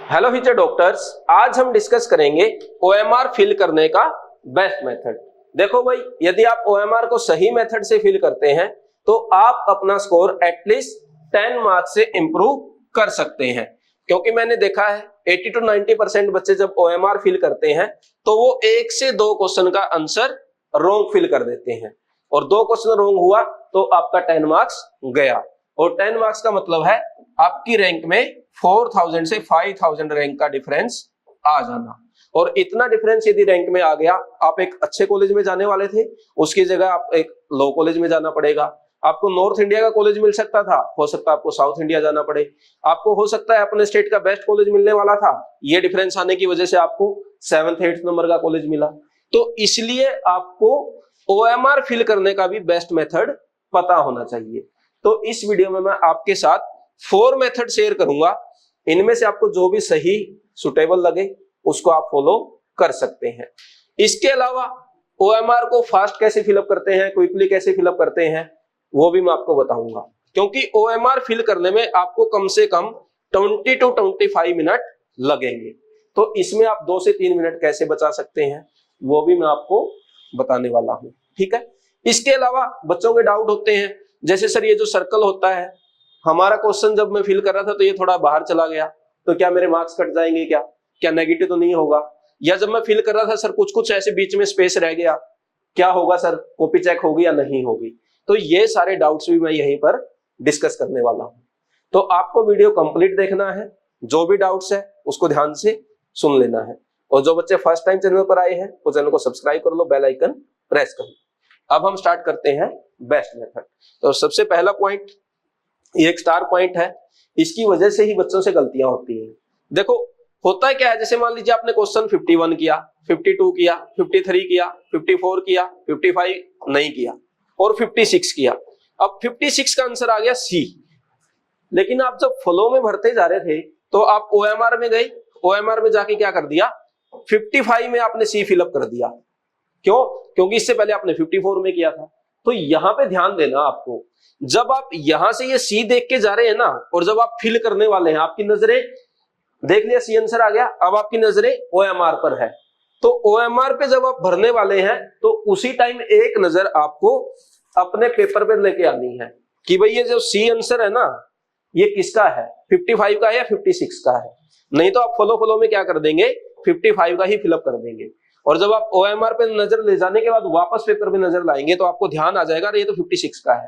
Hello future doctors, आज हम discuss करेंगे ओएमआर फिल करने का बेस्ट मेथड। देखो भाई, यदि आप ओएमआर को सही मेथड से फिल करते हैं तो आप अपना स्कोर एटलीस्ट 10 मार्क्स से इंप्रूव कर सकते हैं। क्योंकि मैंने देखा है 80 to 90% बच्चे जब ओएमआर फिल करते हैं तो वो 1 से 2 क्वेश्चन का आंसर रॉन्ग फिल कर देते हैं, और 2 क्वेश्चन रॉन्ग हुआ तो आपका 10 मार्क्स गया। और 10 मार्क्स का मतलब है आपकी रैंक में 4000 से 5000 रैंक का डिफरेंस आ जाना। और इतना डिफरेंस यदि रैंक में आ गया, आप एक अच्छे कॉलेज में जाने वाले थे, उसकी जगह आप एक लो कॉलेज में जाना पड़ेगा। आपको नॉर्थ इंडिया का कॉलेज मिल सकता था, हो सकता है आपको साउथ इंडिया जाना पड़े। आपको हो सकता है अपने स्टेट का बेस्ट कॉलेज मिलने वाला था, ये डिफरेंस आने की वजह से आपको 7th 8th नंबर का कॉलेज मिला। तो इसलिए आपको ओएमआर फिल करने का भी बेस्ट मेथड पता होना चाहिए। तो इस वीडियो में मैं आपके साथ 4 मेथड शेयर करूंगा, इनमें से आपको जो भी सही सुटेबल लगे उसको आप फॉलो कर सकते हैं। इसके अलावा ओएमआर को फास्ट कैसे फिलअप करते हैं, क्विकली कैसे फिलअप करते हैं, वो भी मैं आपको बताऊंगा। क्योंकि ओएमआर फिल करने में आपको कम से कम 20 to 25 मिनट लगेंगे। तो इसमें आप 2 से 3 मिनट कैसे बचा सकते हैं वो भी मैं आपको बताने वाला हूं, ठीक है। इसके अलावा बच्चों के डाउट होते हैं, जैसे सर ये जो सर्कल होता है, हमारा क्वेश्चन जब मैं फिल कर रहा था तो ये थोड़ा बाहर चला गया, तो क्या मेरे मार्क्स कट जाएंगे, क्या नेगेटिव तो नहीं होगा? या जब मैं फिल कर रहा था सर कुछ ऐसे बीच में स्पेस रह गया, क्या होगा सर, कॉपी चेक होगी या नहीं होगी? तो ये सारे डाउट्स भी मैं यहीं पर डिस्कस करने वाला हूं। तो आपको वीडियो कंप्लीट देखना है, जो भी डाउट्स है उसको ध्यान से सुन लेना है। और जो बच्चे फर्स्ट टाइम चैनल पर आए हैं वो चैनल को सब्सक्राइब कर लो, बेल आइकन प्रेस कर लो। अब हम स्टार्ट करते हैं बेस्ट मेथड। तो सबसे पहला पॉइंट, ये एक स्टार पॉइंट है, इसकी वजह से ही बच्चों से गलतियां होती हैं। देखो होता क्या है, जैसे मान लीजिए आपने क्वेश्चन 51 किया, 52 किया, 53 किया, 54 किया, 55 नहीं किया और 56 किया। अब 56 का आंसर आ गया सी। लेकिन आप जब फ्लो में भरते जा रहे थे तो आप ओएमआर में गए, ओएमआर में जाके क्या कर दिया, 55 में आपने सी फिलअप कर दिया। क्यों? क्योंकि इससे पहले आपने 54 में किया था। तो यहां पे ध्यान देना आपको, जब आप यहां से ये सी देख के जा रहे हैं ना, और जब आप फिल करने वाले हैं, आपकी नजरें देख लिया सी आंसर आ गया, अब आपकी नजरें ओएमआर पर है। तो ओएमआर पे जब आप भरने वाले हैं तो उसी टाइम एक नजर आपको अपने पेपर पे लेके आनी है कि भाई ये जो सी आंसर है ना, ये किसका है, 55 का है या 56 का है। नहीं तो आप फॉलो में क्या कर देंगे, 55 का ही फिलअप कर देंगे। और जब आप ओएमआर पे नजर ले जाने के बाद वापस पेपर पे नजर लाएंगे तो आपको ध्यान आ जाएगा ये तो 56 का है।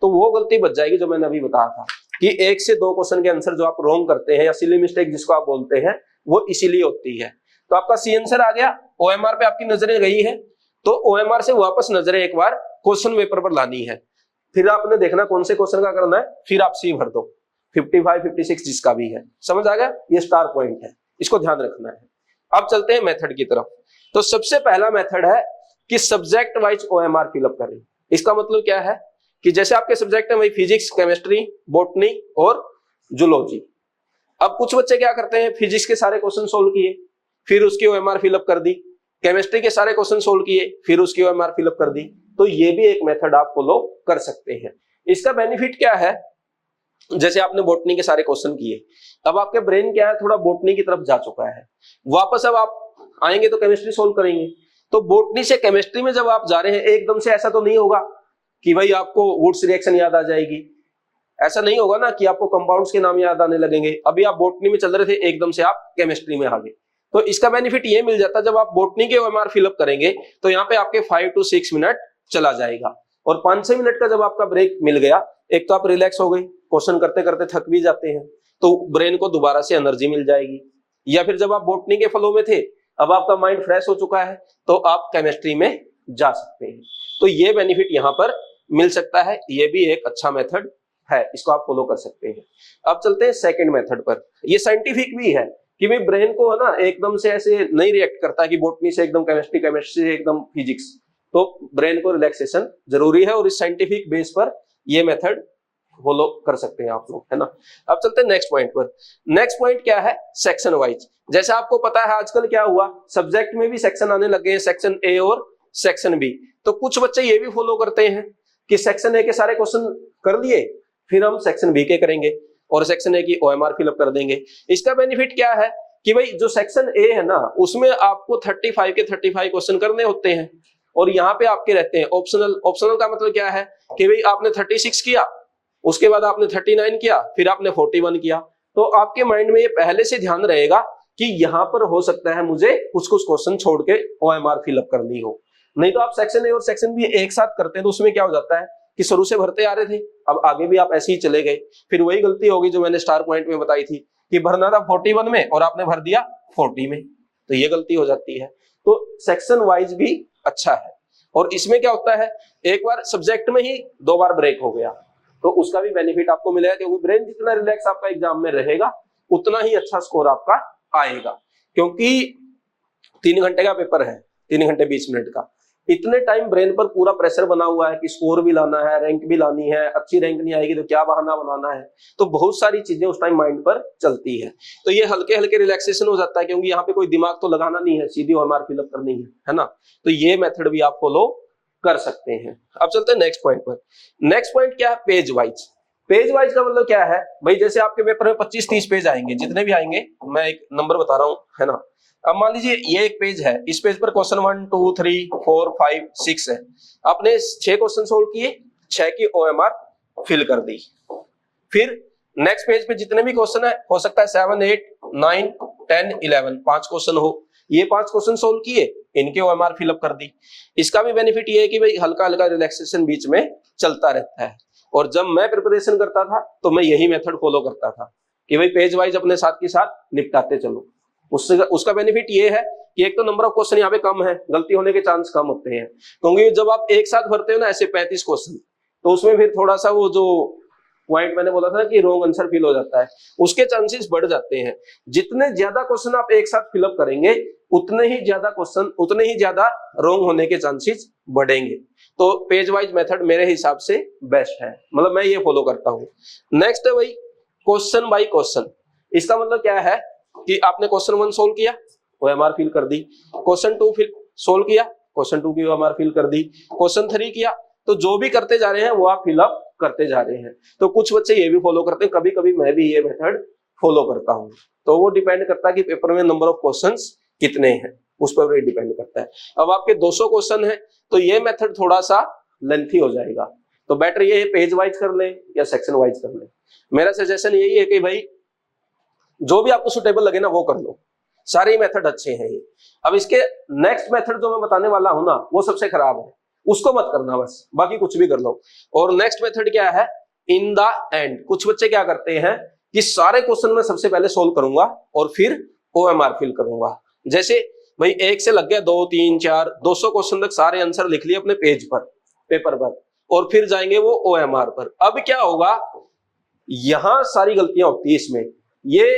तो वो गलती बच जाएगी जो मैंने अभी बताया था कि 1 से 2 क्वेश्चन के आंसर जो आप रॉन्ग करते हैं या सिली मिस्टेक जिसको आप बोलते हैं, वो इसीलिए होती है। तो आपका सी आंसर आ गया, ओएमआर पे आपकी नजरें गई है, तो ओएमआर से वापस नजरें एक बार क्वेश्चन पेपर पर लानी है। फिर आपने देखना कौन से क्वेश्चन का करना है, फिर आप सी भर दो, 55 56 जिसका भी है। समझ आ गया? ये स्टार पॉइंट है, इसको ध्यान रखना है। अब चलते हैं मेथड की तरफ। तो सबसे पहला मेथड है कि सब्जेक्ट वाइज ओएमआर फिलअप करें। इसका मतलब क्या है कि जैसे आपके सब्जेक्ट है वही फिजिक्स, केमिस्ट्री, बॉटनी और जूलॉजी। अब कुछ बच्चे क्या करते हैं, फिजिक्स के सारे क्वेश्चन सोल्व किए फिर उसकी ओएमआर फिलअप कर दी, केमिस्ट्री के सारे क्वेश्चन सोल्व किए फिर उसकी ओएमआर फिलअप कर दी। तो ये भी एक मेथड आप फॉलो कर सकते हैं। इसका बेनिफिट क्या है, जैसे आपने बॉटनी के सारे क्वेश्चन किए, अब आपके ब्रेन क्या है, थोड़ा बॉटनी की तरफ जा चुका है, वापस अब आप आएंगे तो केमिस्ट्री सोल्व करेंगे। तो बॉटनी से केमिस्ट्री में जब आप जा रहे हैं, एकदम से ऐसा तो नहीं होगा कि भाई आपको वुड्स रिएक्शन याद आ जाएगी, ऐसा नहीं होगा ना कि आपको कंपाउंड्स के नाम याद आने लगेंगे। अभी आप बॉटनी में चल रहे थे, एकदम से आप केमिस्ट्री में आ गए। तो इसका बेनिफिट ये मिल जाता है, जब आप बॉटनी के ओएमआर फिलअप करेंगे तो यहाँ पे आपके 5 to 6 मिनट चला जाएगा। और 5-6 मिनट का जब आपका ब्रेक मिल गया, एक तो आप रिलैक्स हो गए, क्वेश्चन करते करते थक भी जाते हैं, तो ब्रेन को दोबारा से एनर्जी मिल जाएगी। या फिर जब आप बॉटनी के फ्लो में थे, अब आपका माइंड फ्रेश हो चुका है, तो आप केमिस्ट्री में जा सकते हैं। तो ये बेनिफिट यहाँ पर मिल सकता है, ये भी एक अच्छा मेथड है, इसको आप फॉलो कर सकते हैं। अब चलते हैं सेकंड मेथड पर। ये साइंटिफिक भी है कि भाई ब्रेन को है ना एकदम से ऐसे नहीं रिएक्ट करता है कि बॉटनी से एकदम केमिस्ट्री, केमिस्ट्री से एकदम फिजिक्स। तो ब्रेन को रिलैक्सेशन जरूरी है और इस साइंटिफिक बेस पर ये मेथड फॉलो कर सकते हैं आप लोग, है ना। अब चलते हैं नेक्स्ट पॉइंट पर। नेक्स्ट पॉइंट क्या है, सेक्शन वाइज। जैसे आपको पता है आजकल क्या हुआ, सब्जेक्ट में भी सेक्शन आने लगे हैं, सेक्शन ए और सेक्शन बी। तो कुछ बच्चे ये भी फॉलो करते हैं कि सेक्शन ए के सारे क्वेश्चन कर लिए फिर हम सेक्शन बी के करेंगे। और सेक्शन ए की ओएमआर फिलअप कर देंगे। इसका बेनिफिट क्या है कि भाई जो सेक्शन ए है ना उसमें आपको 35 के 35 क्वेश्चन करने होते हैं और यहाँ पे आपके रहते हैं ऑप्शनल। ऑप्शनल का मतलब क्या है कि भाई आपने 36 किया, उसके बाद आपने 39 किया, फिर आपने 41 किया, तो आपके माइंड में ये पहले से ध्यान रहेगा कि यहाँ पर हो सकता है मुझे कुछ कुछ क्वेश्चन छोड़ के ओएमआर फिलअप करनी हो। नहीं तो आप सेक्शन ए और सेक्शन बी एक साथ करते हैं तो उसमें क्या हो जाता है कि शुरू से भरते आ रहे थे, अब आगे भी आप ऐसे ही चले गए, फिर वही गलती होगी जो मैंने स्टार पॉइंट में बताई थी कि भरना था 41 में और आपने भर दिया 40 में, तो ये गलती हो जाती है। तो सेक्शन वाइज भी अच्छा है। और इसमें क्या होता है, एक बार सब्जेक्ट में ही 2 बार ब्रेक हो गया तो उसका भी बेनिफिट आपको मिलेगा, क्योंकि ब्रेन जितना रिलैक्स आपका एग्जाम में रहेगा उतना ही अच्छा स्कोर आपका आएगा। क्योंकि 3 घंटे का पेपर है, 3 घंटे 20 मिनट का, इतने टाइम ब्रेन पर पूरा प्रेशर बना हुआ है कि स्कोर भी लाना है, रैंक भी लानी है, अच्छी रैंक नहीं आएगी तो क्या बहाना बनाना है, तो बहुत सारी चीजें उस टाइम माइंड पर चलती है। तो ये हल्के हल्के रिलैक्सेशन हो जाता है, क्योंकि यहाँ पे कोई दिमाग तो लगाना नहीं है, सीधी ओएमआर फिलअप करनी है ना। तो ये मेथड भी आप फॉलो कर सकते हैं। अब चलते हैं नेक्स्ट पॉइंट पर। नेक्स्ट पॉइंट क्या है, पेज वाइज। पेज वाइज का मतलब क्या है भाई, जैसे आपके पेपर में 25-30 पेज आएंगे, जितने भी आएंगे, मैं एक नंबर बता रहा हूं, है ना। अब मान लीजिए ये एक पेज है, इस पेज पर क्वेश्चन 1 2 3 4 5 6 है, आपने 6 क्वेश्चन सोल्व किए, 6 की ओएमआर फिल कर दी। फिर नेक्स्ट पेज पे जितने भी क्वेश्चन है, हो सकता है 7 8 9 10 11 5 क्वेश्चन हो, ये 5 क्वेश्चन सोल्व किए, इनके ओएमआर फिलअप कर दी। इसका भी बेनिफिट ये है कि भाई हल्का हल्का रिलैक्सेशन बीच में चलता रहता है। और जब मैं प्रिपरेशन करता था तो मैं यही मेथड फॉलो करता था कि भाई पेज वाइज अपने साथ के साथ निपटाते चलो। उससे उसका बेनिफिट ये है कि एक तो नंबर ऑफ क्वेश्चन यहाँ पे कम है, गलती होने के चांस कम होते हैं, क्योंकि जब आप एक साथ भरते हो ना ऐसे 35 क्वेश्चन, तो उसमें फिर थोड़ा सा वो जो पॉइंट मैंने बोला था कि रॉन्ग आंसर फिल हो जाता है, उसके चांसेस बढ़ जाते हैं। जितने ज्यादा क्वेश्चन आप एक साथ फिलअप करेंगे उतने ही ज्यादा क्वेश्चन, उतने ही ज्यादा रॉन्ग होने के चांसेस बढ़ेंगे। तो पेज वाइज मेथड मेरे हिसाब से बेस्ट है, मतलब मैं ये फॉलो करता हूँ। नेक्स्ट है भाई क्वेश्चन बाय क्वेश्चन। इसका मतलब क्या है कि आपने क्वेश्चन 1 सोल्व किया, ओएमआर फिल कर दी, क्वेश्चन 2 फिर सोल्व किया, क्वेश्चन 2 की ओएमआर फिल कर दी, क्वेश्चन 3 किया, तो जो भी करते जा रहे हैं वो आप फिलअप करते जा रहे हैं। तो कुछ बच्चे ये भी फॉलो करते हैं, कभी कभी मैं भी ये मेथड फॉलो करता हूँ। तो वो डिपेंड करता है कि पेपर में नंबर ऑफ क्वेश्चंस कितने हैं, उस पर भी डिपेंड करता है। अब आपके 200 क्वेश्चन है तो ये मेथड थोड़ा सा लेंथी हो जाएगा, तो बेटर ये पेज वाइज कर ले या सेक्शन वाइज कर ले। मेरा सजेशन यही है कि भाई जो भी आपको सुटेबल लगे ना वो कर लो, सारे मेथड अच्छे हैं ये। अब इसके नेक्स्ट मेथड जो मैं बताने वाला हूं ना वो सबसे खराब है, उसको मत करना बस, बाकी कुछ भी कर लो। और नेक्स्ट मेथड क्या है, इन द एंड। कुछ बच्चे क्या करते हैं कि सारे क्वेश्चन मैं सबसे पहले सोल्व करूंगा और फिर ओएमआर फिल करूंगा। जैसे भाई 1 से लग गया 2 3 4 200 क्वेश्चन तक सारे आंसर लिख लिए अपने पेज पर, पेपर पर, और फिर जाएंगे वो ओएमआर पर। अब क्या होगा, यहां सारी गलतियां होती है इसमें। ये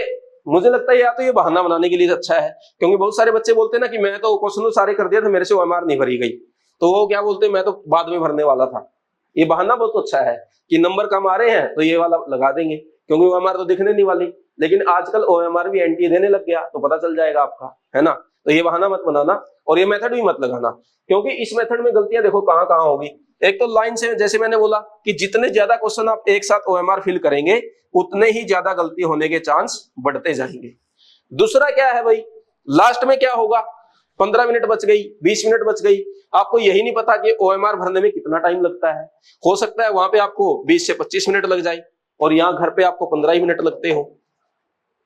मुझे लगता है या तो ये बहाना बनाने के लिए अच्छा है, क्योंकि बहुत सारे बच्चे बोलते हैं ना कि मैं तो क्वेश्चन सारे कर दिया था, मेरे से ओएमआर नहीं भरी गई, तो वो क्या बोलते हैं मैं तो बाद में भरने वाला था। ये बहाना बहुत अच्छा है कि नंबर कम आ रहे हैं तो ये वाला लगा देंगे, क्योंकि ओएमआर तो दिखने नहीं वाली। लेकिन आजकल ओएमआर भी एनटीए देने लग गया तो पता चल जाएगा आपका, है ना। तो ये बहाना मत बनाना और ये मेथड भी मत लगाना, क्योंकि इस मेथड में गलतियां देखो कहां कहां होगी। एक तो लाइन से, जैसे मैंने बोला कि जितने ज्यादा क्वेश्चन आप एक साथ ओएमआर फिल करेंगे उतने ही ज्यादा गलती होने के चांस बढ़ते जाएंगे। दूसरा क्या है भाई, लास्ट में क्या होगा, 15 मिनट बच गई, 20 मिनट बच गई, आपको यही नहीं पता कि ओएमआर भरने में कितना टाइम लगता है। हो सकता है वहां पे आपको 20 से 25 मिनट लग जाए और यहाँ घर पे आपको 15 ही मिनट लगते हो,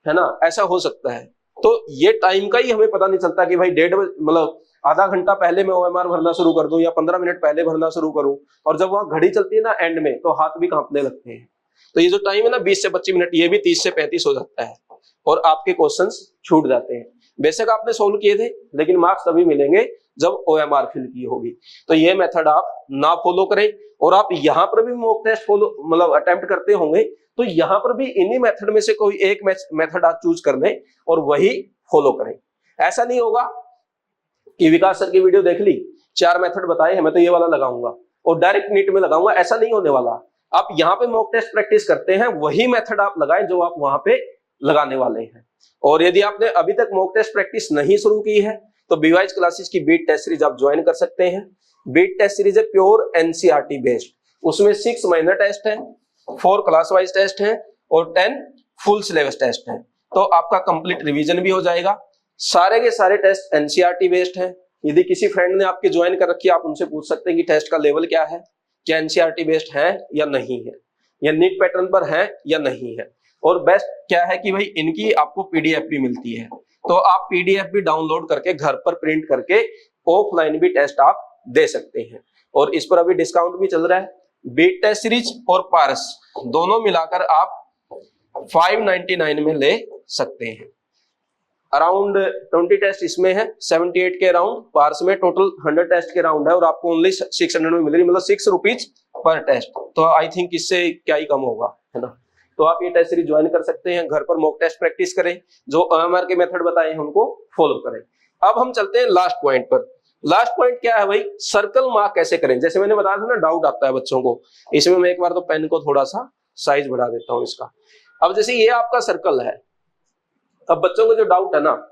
है ना, ऐसा हो सकता है। तो ये टाइम का ही हमें पता नहीं चलता कि भाई 1.5 मतलब आधा घंटा पहले मैं ओएमआर भरना शुरू कर दूं या 15 मिनट पहले भरना शुरू करूं, और जब वहां घड़ी चलती है ना एंड में तो हाथ भी कांपने लगते हैं। तो ये जो टाइम है ना 20 से 25 मिनट, ये भी 30 से 35 हो जाता है और आपके क्वेश्चंस छूट जाते हैं। बेशक आपने सोल्व किए थे लेकिन मार्क्स तभी मिलेंगे जब ओएमआर फिल की होगी। तो ये मेथड आप ना फॉलो करें। और आप यहाँ पर भी मॉक टेस्ट फॉलो मतलब अटेम्प्ट करते होंगे तो यहाँ पर भी इन्हीं मेथड में से कोई एक मेथड आप चूज कर लें और वही फॉलो करें। ऐसा नहीं होगा कि विकास सर की वीडियो देख ली, 4 मेथड बताए हैं, मैं तो ये वाला लगाऊंगा और डायरेक्ट नीट में लगाऊंगा, ऐसा नहीं होने वाला। आप यहाँ पे मॉक टेस्ट प्रैक्टिस करते हैं वही मेथड आप लगाएं जो आप वहां पे लगाने वाले हैं। और यदि आपने अभी तक मॉक टेस्ट प्रैक्टिस नहीं शुरू की है तो बीवाइज क्लासेस की बीट टेस्ट सीरीज आप ज्वाइन कर सकते हैं। बीट टेस्ट सीरीज है प्योर एनसीईआरटी बेस्ड, उसमें 6 माइनर टेस्ट है, 4 क्लास वाइज टेस्ट है और 10 फुल सिलेबस टेस्ट हैं। तो आपका कंप्लीट रिवीजन भी हो जाएगा। सारे के सारे टेस्ट एनसीईआरटी बेस्ड हैं। यदि किसी फ्रेंड ने आपके ज्वाइन कर रखी है, आप उनसे पूछ सकते हैं कि टेस्ट का लेवल क्या है, क्या एनसीईआरटी बेस्ड है या नहीं है, या नीट पैटर्न पर है या नहीं है। और बेस्ट क्या है कि भाई इनकी आपको पीडीएफ भी मिलती है, तो आप पीडीएफ भी डाउनलोड करके घर पर प्रिंट करके ऑफलाइन भी टेस्ट आप दे सकते हैं। और इस पर अभी डिस्काउंट भी चल रहा है। बीट टेस्ट सीरीज और पारस दोनों मिलाकर आप 599 में ले सकते हैं। अराउंड 20 टेस्ट इसमें है, 78 के अराउंड पार्स में, टोटल 100 टेस्ट के अराउंड है, और आपको ओनली 600 में मिल रही, मतलब 6 रुपीज पर टेस्ट। तो आई थिंक इससे क्या ही कम होगा, है ना। तो आप ये टेस्ट सीरीज ज्वाइन कर सकते हैं, घर पर मॉक टेस्ट प्रैक्टिस करें, जो OMR के मेथड बताए हैं उनको फॉलो करें। अब हम चलते हैं लास्ट पॉइंट पर। लास्ट पॉइंट क्या है भाई, सर्कल मार्क कैसे करें। जैसे मैंने बताया था ना, डाउट आता है बच्चों को, इसमें मैं एक बार तो पेन को थोड़ा सा साइज बढ़ा देता हूं इसका। अब जैसे ये आपका सर्कल है, अब बच्चों को जो डाउट है ना,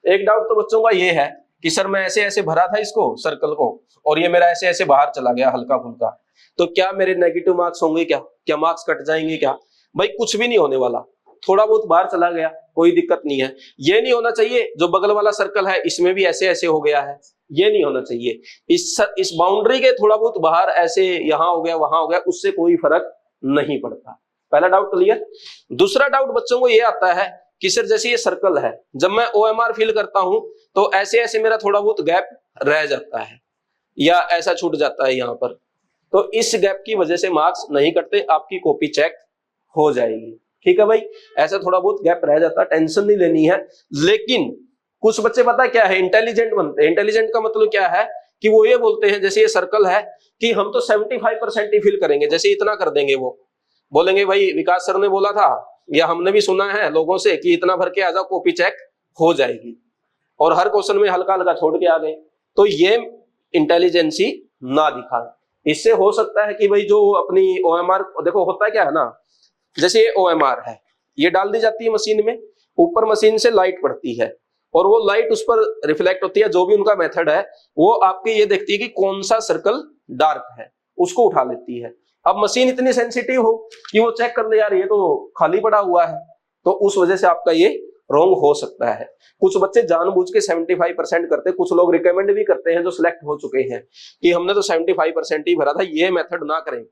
एक डाउट तो बच्चों का ये है कि सर मैं ऐसे ऐसे भरा था इसको सर्कल को, और ये मेरा ऐसे ऐसे बाहर चला गया हल्का फुल्का, तो क्या मेरे नेगेटिव मार्क्स होंगे, क्या मार्क्स कट जाएंगे क्या। भाई कुछ भी नहीं होने वाला, थोड़ा बहुत बाहर चला गया कोई दिक्कत नहीं है। ये नहीं होना चाहिए जो बगल वाला सर्कल है इसमें भी ऐसे ऐसे हो गया है, ये नहीं होना चाहिए। इस बाउंड्री के थोड़ा बहुत बाहर ऐसे यहां हो गया वहां हो गया, उससे कोई फर्क नहीं पड़ता। पहला डाउट क्लियर। दूसरा डाउट बच्चों को ये आता है कि सर जैसे ये सर्कल है, जब मैं OMR फिल करता हूं तो ऐसे ऐसे मेरा थोड़ा बहुत गैप रह जाता है या ऐसा छूट जाता है यहाँ पर, तो इस गैप की वजह से मार्क्स नहीं कटते, आपकी कॉपी चेक हो जाएगी। ठीक है भाई, ऐसा थोड़ा बहुत गैप रह जाता है, टेंशन नहीं लेनी है। लेकिन कुछ बच्चे पता क्या है, इंटेलिजेंट बनते हैं। इंटेलिजेंट का मतलब क्या है कि वो ये बोलते हैं, जैसे ये सर्कल है कि हम तो 75% ही फिल करेंगे, जैसे इतना कर देंगे। वो बोलेंगे भाई विकास सर ने बोला था, या हमने भी सुना है लोगों से कि इतना भर के आ जाओ कॉपी चेक हो जाएगी, और हर क्वेश्चन में हल्का हल्का छोड़ के आ गए। तो ये इंटेलिजेंसी ना दिखाए। इससे हो सकता है कि भाई जो अपनी OMR, देखो होता है क्या है ना, जैसे ये OMR है, ये डाल दी जाती है मशीन में, ऊपर मशीन से लाइट पड़ती है और वो लाइट उस पर रिफ्लेक्ट होती है। जो भी उनका मेथड है वो आपके ये देखती है कि कौन सा सर्कल डार्क है, उसको उठा लेती है। अब मशीन इतनी सेंसिटिव हो कि वो चेक कर ले यार ये तो खाली पड़ा हुआ है, तो उस वजह से आपका ये रॉन्ग हो सकता है। कुछ बच्चे जानबूझ के 75% करते, कुछ लोग रिकमेंड भी करते हैं जो सिलेक्ट हो चुके हैं कि हमने तो 75% ही भरा था, ये मेथड ना करें,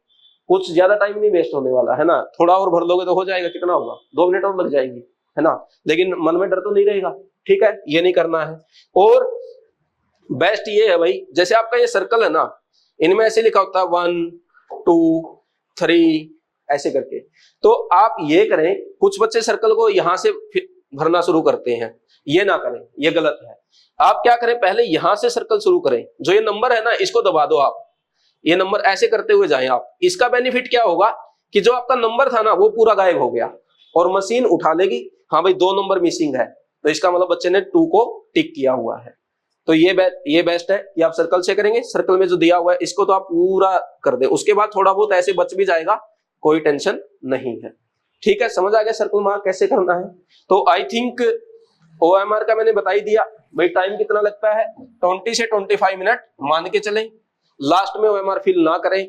कुछ ज्यादा टाइम नहीं वेस्ट होने वाला है ना, थोड़ा और भर लोगे तो हो जाएगा। कितना होगा, 2 मिनट और लग जाएगी, है ना, लेकिन मन में डर तो नहीं रहेगा। ठीक है, ये नहीं करना है। और बेस्ट ये है भाई, जैसे आपका ये सर्कल है ना, इनमें ऐसे लिखा होता है 1 2 3 ऐसे करके, तो आप ये करें, कुछ बच्चे सर्कल को यहां से भरना शुरू करते हैं, ये ना करें, ये गलत है। आप क्या करें, पहले यहां से सर्कल शुरू करें, जो ये नंबर है ना इसको दबा दो आप, ये नंबर ऐसे करते हुए जाएं आप। इसका बेनिफिट क्या होगा कि जो आपका नंबर था ना वो पूरा गायब हो गया और मशीन उठा लेगी, हाँ भाई 2 नंबर मिसिंग है, तो इसका मतलब बच्चे ने 2 को टिक किया हुआ है। तो ये बेस्ट है कि आप सर्कल से करेंगे। सर्कल में जो दिया हुआ है इसको तो आप पूरा कर दे, उसके बाद थोड़ा बहुत ऐसे बच भी जाएगा, कोई टेंशन नहीं है। ठीक है, समझ आ गया सर्कल मार्क कैसे करना है। तो आई थिंक OMR का मैंने बता ही दिया। भाई टाइम कितना लगता है, 20 से 25 मिनट मान के चलें। लास्ट में OMR फिल ना करें,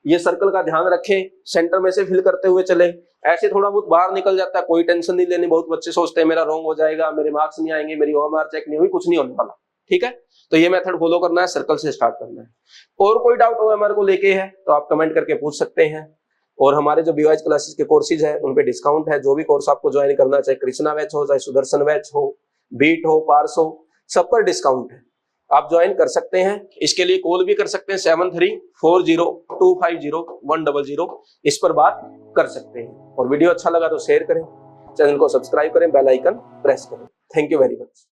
ये सर्कल का ध्यान रखें, सेंटर में से फिल करते हुए चले। ऐसे थोड़ा बहुत बाहर निकल जाता है, कोई टेंशन नहीं लेनी। बहुत बच्चे सोचते हैं मेरा रॉन्ग हो जाएगा, मेरे मार्क्स नहीं आएंगे, मेरी OMR चेक नहीं हुई, कुछ नहीं होने वाला। ठीक है, तो ये मेथड फॉलो करना है, सर्कल से स्टार्ट करना है। और कोई डाउट OMR को लेके है तो आप कमेंट करके पूछ सकते हैं। और हमारे जो BYH क्लासेस के कोर्सेज है उन पे डिस्काउंट है। जो भी कोर्स आपको ज्वाइन करना है, चाहे कृष्णा बैच हो, चाहे सुदर्शन बैच हो, बीट हो, पार्स हो, सब पर डिस्काउंट है, आप ज्वाइन कर सकते हैं। इसके लिए कॉल भी कर सकते हैं 7340250100, इस पर बात कर सकते हैं। और वीडियो अच्छा लगा तो शेयर करें, चैनल को सब्सक्राइब करें, बेल आइकन प्रेस करें। Thank you very much.